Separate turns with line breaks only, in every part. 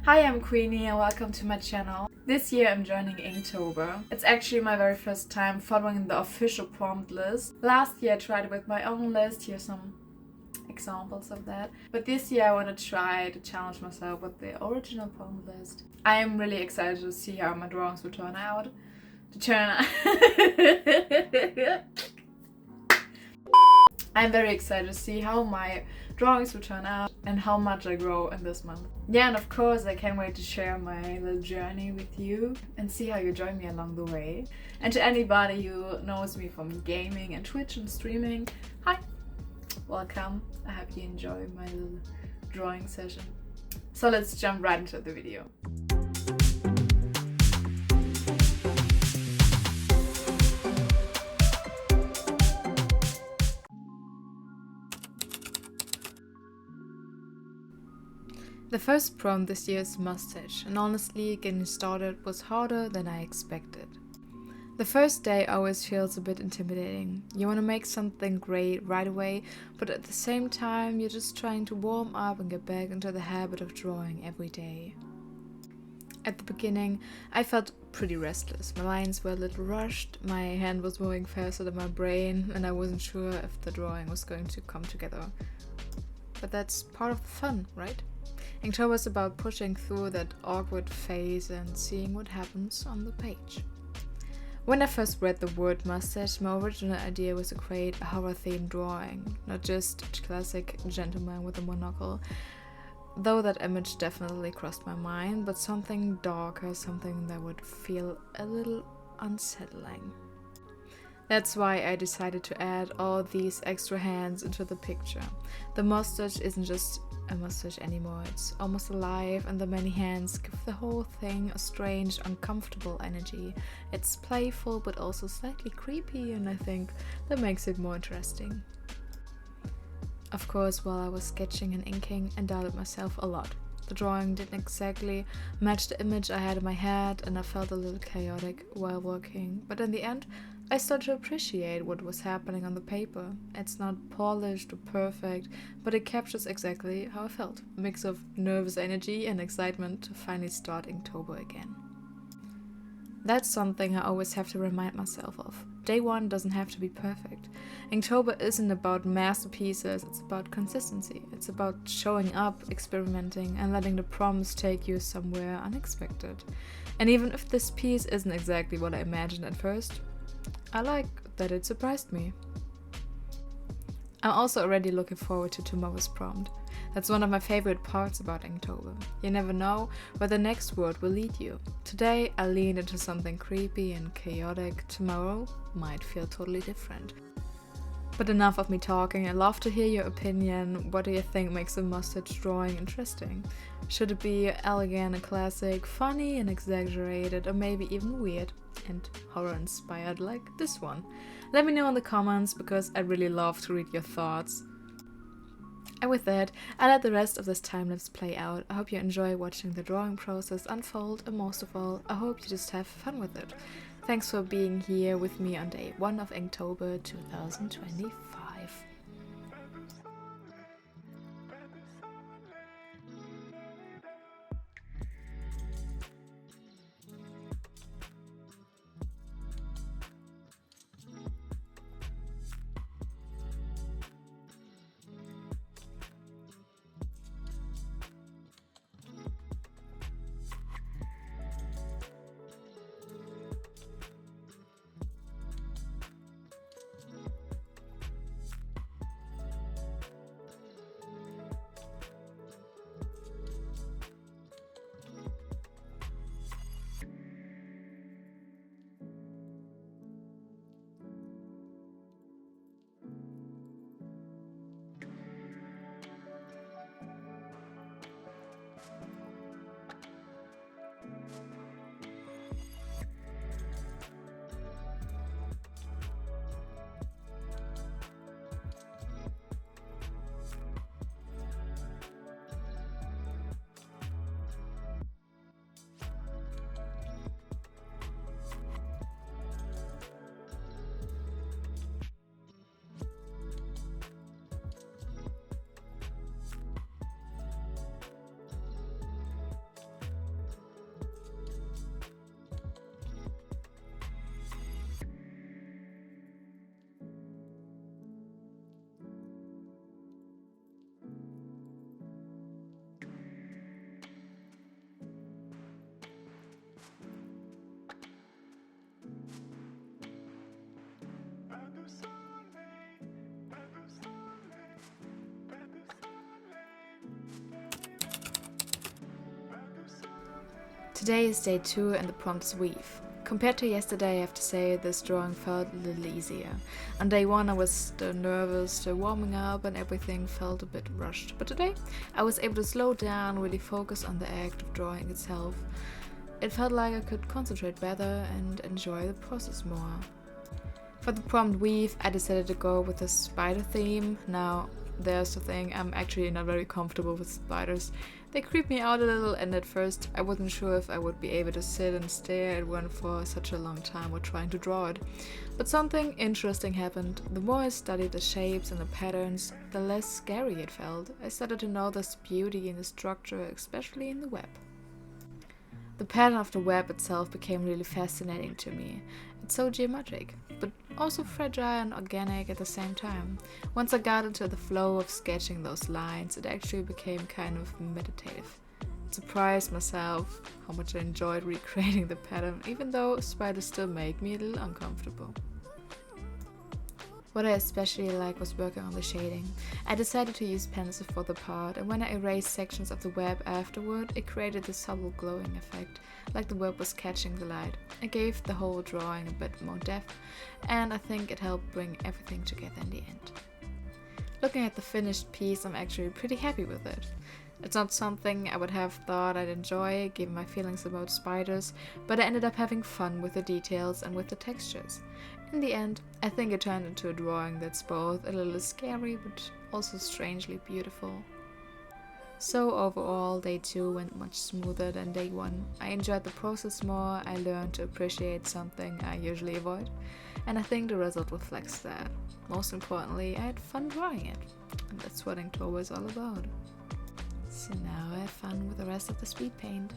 Hi, I'm Queenie and welcome to my channel. This year I'm joining Inktober. It's actually my very first time following the official prompt list. Last year I tried it with my own list. Here's some examples of that. But this year I want to try to challenge myself with the original prompt list. I am really excited to see how my drawings will turn out. I'm very excited to see how my drawings will turn out and how much I grow in this month. Yeah, and of course I can't wait to share my little journey with you and see how you join me along the way. And to anybody who knows me from gaming and Twitch and streaming, hi! Welcome. I hope you enjoy my little drawing session. So let's jump right into the video. The first prompt this year is Mustache, and honestly, getting started was harder than I expected. The first day always feels a bit intimidating. You want to make something great right away, but at the same time, you're just trying to warm up and get back into the habit of drawing every day. At the beginning, I felt pretty restless. My lines were a little rushed, my hand was moving faster than my brain, and I wasn't sure if the drawing was going to come together. But that's part of the fun, right? Inktober is about pushing through that awkward phase and seeing what happens on the page. When I first read the word mustache, my original idea was to create a horror-themed drawing, not just a classic gentleman with a monocle, though that image definitely crossed my mind, but something darker, something that would feel a little unsettling. That's why I decided to add all these extra hands into the picture. The mustache isn't just a mustache anymore, it's almost alive, and the many hands give the whole thing a strange, uncomfortable energy. It's playful but also slightly creepy, and I think that makes it more interesting. Of course, while I was sketching and inking, I doubted myself a lot. The drawing didn't exactly match the image I had in my head, and I felt a little chaotic while working, but in the end I started to appreciate what was happening on the paper. It's not polished or perfect, but it captures exactly how I felt. A mix of nervous energy and excitement to finally start Inktober again. That's something I always have to remind myself of. Day one doesn't have to be perfect. Inktober isn't about masterpieces, it's about consistency. It's about showing up, experimenting, and letting the prompts take you somewhere unexpected. And even if this piece isn't exactly what I imagined at first, I like that it surprised me. I'm also already looking forward to tomorrow's prompt. That's one of my favorite parts about Inktober. You never know where the next word will lead you. Today I leaned into something creepy and chaotic. Tomorrow might feel totally different. But enough of me talking. I'd love to hear your opinion. What do you think makes a mustache drawing interesting? Should it be elegant and classic, funny and exaggerated, or maybe even weird and horror inspired like this one? Let me know in the comments because I really love to read your thoughts. And with that, I let the rest of this time-lapse play out. I hope you enjoy watching the drawing process unfold, and most of all, I hope you just have fun with it. Thanks for being here with me on day 1 of Inktober 2025. Today is day 2 and the prompt is weave. Compared to yesterday, I have to say this drawing felt a little easier. On day 1 I was still nervous, still warming up, and everything felt a bit rushed. But today I was able to slow down, really focus on the act of drawing itself. It felt like I could concentrate better and enjoy the process more. For the prompt weave, I decided to go with a spider theme. Now, there's the thing, I'm actually not very comfortable with spiders. They creep me out a little, and at first I wasn't sure if I would be able to sit and stare at one for such a long time while trying to draw it. But something interesting happened. The more I studied the shapes and the patterns, the less scary it felt. I started to notice beauty in the structure, especially in the web. The pattern of the web itself became really fascinating to me. It's so geometric, but also fragile and organic at the same time. Once I got into the flow of sketching those lines, it actually became kind of meditative. It surprised myself how much I enjoyed recreating the pattern, even though spiders still make me a little uncomfortable. What I especially liked was working on the shading. I decided to use pencil for the part, and when I erased sections of the web afterward, it created this subtle glowing effect, like the web was catching the light. It gave the whole drawing a bit more depth, and I think it helped bring everything together in the end. Looking at the finished piece, I'm actually pretty happy with it. It's not something I would have thought I'd enjoy, given my feelings about spiders, but I ended up having fun with the details and with the textures. In the end, I think it turned into a drawing that's both a little scary but also strangely beautiful. So overall, day 2 went much smoother than day 1. I enjoyed the process more, I learned to appreciate something I usually avoid, and I think the result reflects that. Most importantly, I had fun drawing it, and that's what Inktober is all about. So now I have fun with the rest of the speed paint.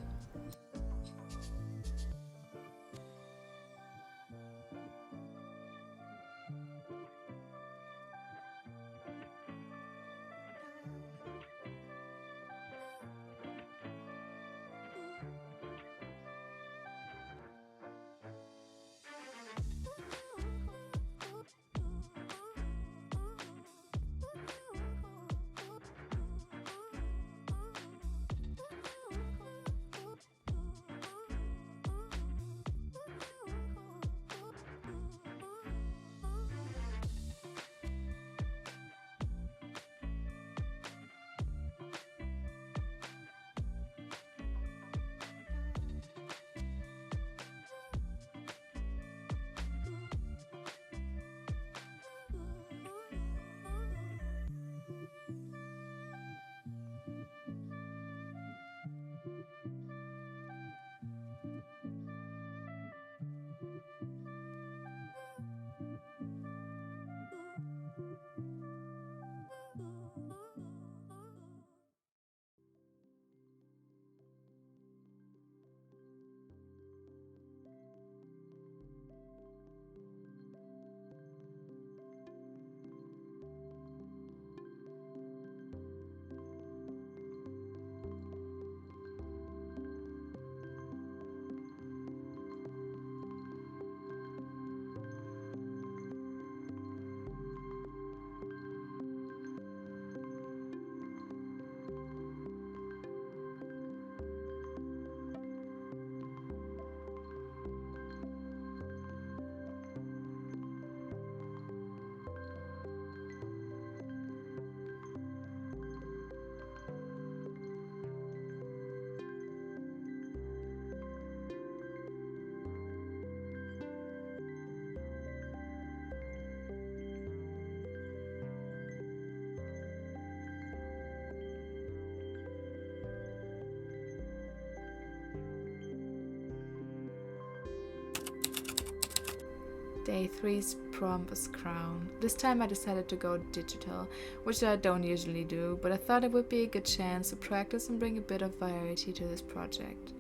Day 3's prompt was crown. This time I decided to go digital, which I don't usually do, but I thought it would be a good chance to practice and bring a bit of variety to this project.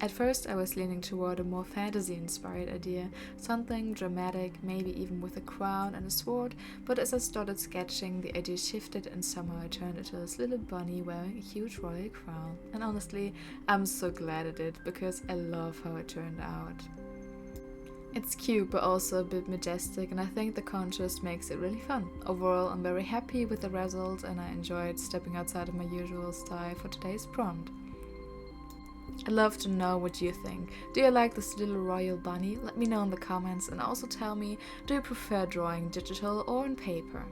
At first I was leaning toward a more fantasy-inspired idea, something dramatic, maybe even with a crown and a sword, but as I started sketching, the idea shifted and somehow I turned into this little bunny wearing a huge royal crown. And honestly, I'm so glad I did, because I love how it turned out. It's cute but also a bit majestic, and I think the contrast makes it really fun. Overall, I'm very happy with the result and I enjoyed stepping outside of my usual style for today's prompt. I'd love to know what you think. Do you like this little royal bunny? Let me know in the comments, and also tell me, do you prefer drawing digital or on paper?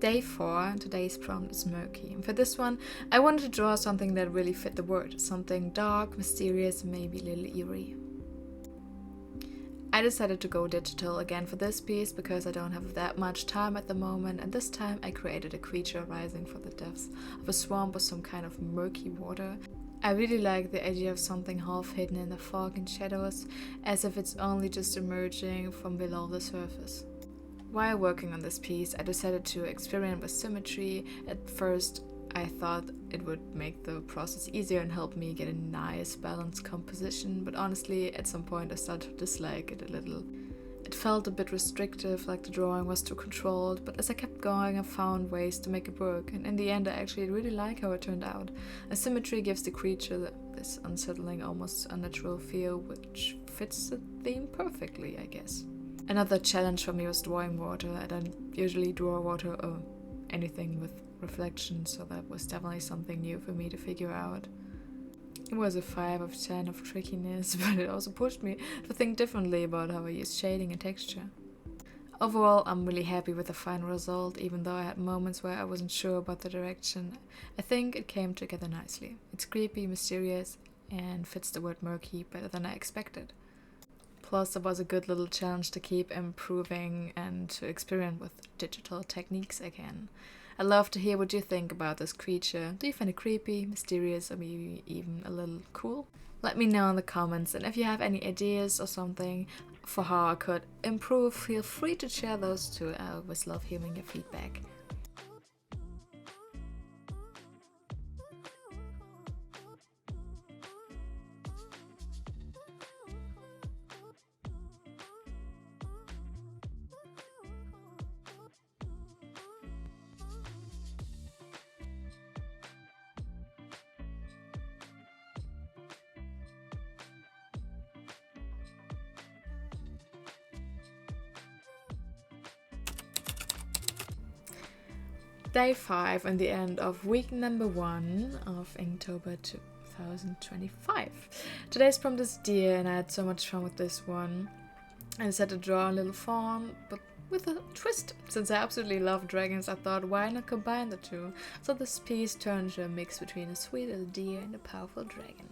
Day 4, and today's prompt is Murky. And for this one, I wanted to draw something that really fit the word. Something dark, mysterious, maybe a little eerie. I decided to go digital again for this piece because I don't have that much time at the moment, and this time I created a creature rising from the depths of a swamp with some kind of murky water. I really like the idea of something half hidden in the fog and shadows, as if it's only just emerging from below the surface. While working on this piece, I decided to experiment with symmetry. At first, I thought it would make the process easier and help me get a nice balanced composition, but honestly, at some point I started to dislike it a little. It felt a bit restrictive, like the drawing was too controlled, but as I kept going, I found ways to make it work, and in the end I actually really like how it turned out. The symmetry gives the creature this unsettling, almost unnatural feel, which fits the theme perfectly, I guess. Another challenge for me was drawing water. I don't usually draw water or anything with reflection, so that was definitely something new for me to figure out. It was a 5 of 10 of trickiness, but it also pushed me to think differently about how I use shading and texture. Overall, I'm really happy with the final result, even though I had moments where I wasn't sure about the direction. I think it came together nicely. It's creepy, mysterious, and fits the word murky better than I expected. Plus, it was a good little challenge to keep improving and to experiment with digital techniques again. I'd love to hear what you think about this creature. Do you find it creepy, mysterious, or maybe even a little cool? Let me know in the comments, and if you have any ideas or something for how I could improve, feel free to share those too. I always love hearing your feedback. Day 5 and the end of week number 1 of Inktober 2025. Today's prompt is deer, and I had so much fun with this one. I decided to draw a little fawn, but with a twist. Since I absolutely love dragons, I thought, why not combine the two? So this piece turned into a mix between a sweet little deer and a powerful dragon.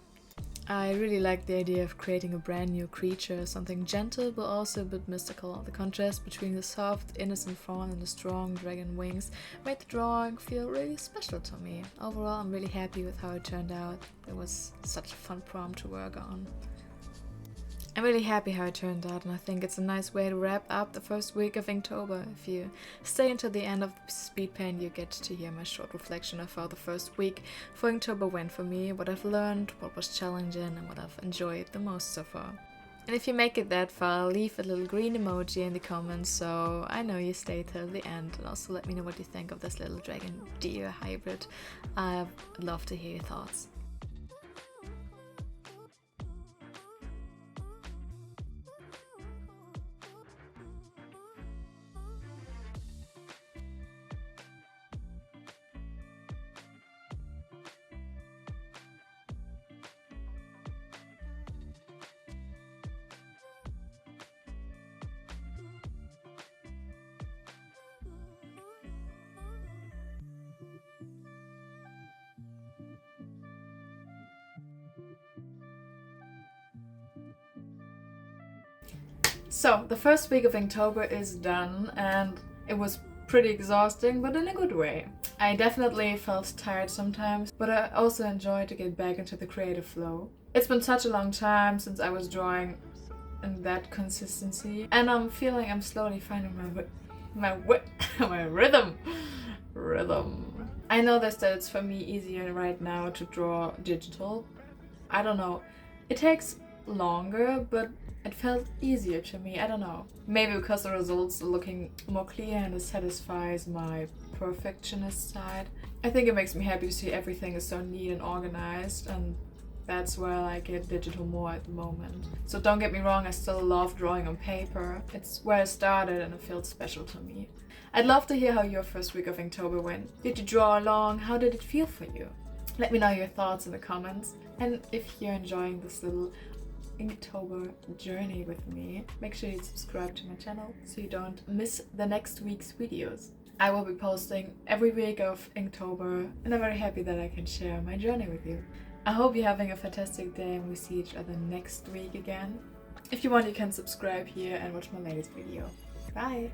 I really like the idea of creating a brand new creature, something gentle but also a bit mystical. The contrast between the soft, innocent fawn and the strong dragon wings made the drawing feel really special to me. Overall, I'm really happy with how it turned out. It was such a fun prompt to work on. I'm really happy how it turned out, and I think it's a nice way to wrap up the first week of Inktober. If you stay until the end of Speedpaint, you get to hear my short reflection of how the first week for Inktober went for me, what I've learned, what was challenging, and what I've enjoyed the most so far. And if you make it that far, leave a little green emoji in the comments so I know you stay till the end, and also let me know what you think of this little dragon deer hybrid. I'd love to hear your thoughts. So, the first week of Inktober is done, and it was pretty exhausting, but in a good way. I definitely felt tired sometimes, but I also enjoyed to get back into the creative flow. It's been such a long time since I was drawing in that consistency, and I'm feeling I'm slowly finding my rhythm. I noticed that it's for me easier right now to draw digital. I don't know. It takes longer, but it felt easier to me. I don't know. Maybe because the results are looking more clear and it satisfies my perfectionist side. I think it makes me happy to see everything is so neat and organized, and that's where I get digital more at the moment. So don't get me wrong, I still love drawing on paper. It's where I started and it feels special to me. I'd love to hear how your first week of Inktober went. Did you draw along? How did it feel for you? Let me know your thoughts in the comments. And if you're enjoying this little Inktober journey with me, make sure you subscribe to my channel so you don't miss the next week's videos. I will be posting every week of Inktober, and I'm very happy that I can share my journey with you. I hope you're having a fantastic day and we see each other next week again. If you want, you can subscribe here and watch my latest video. Bye!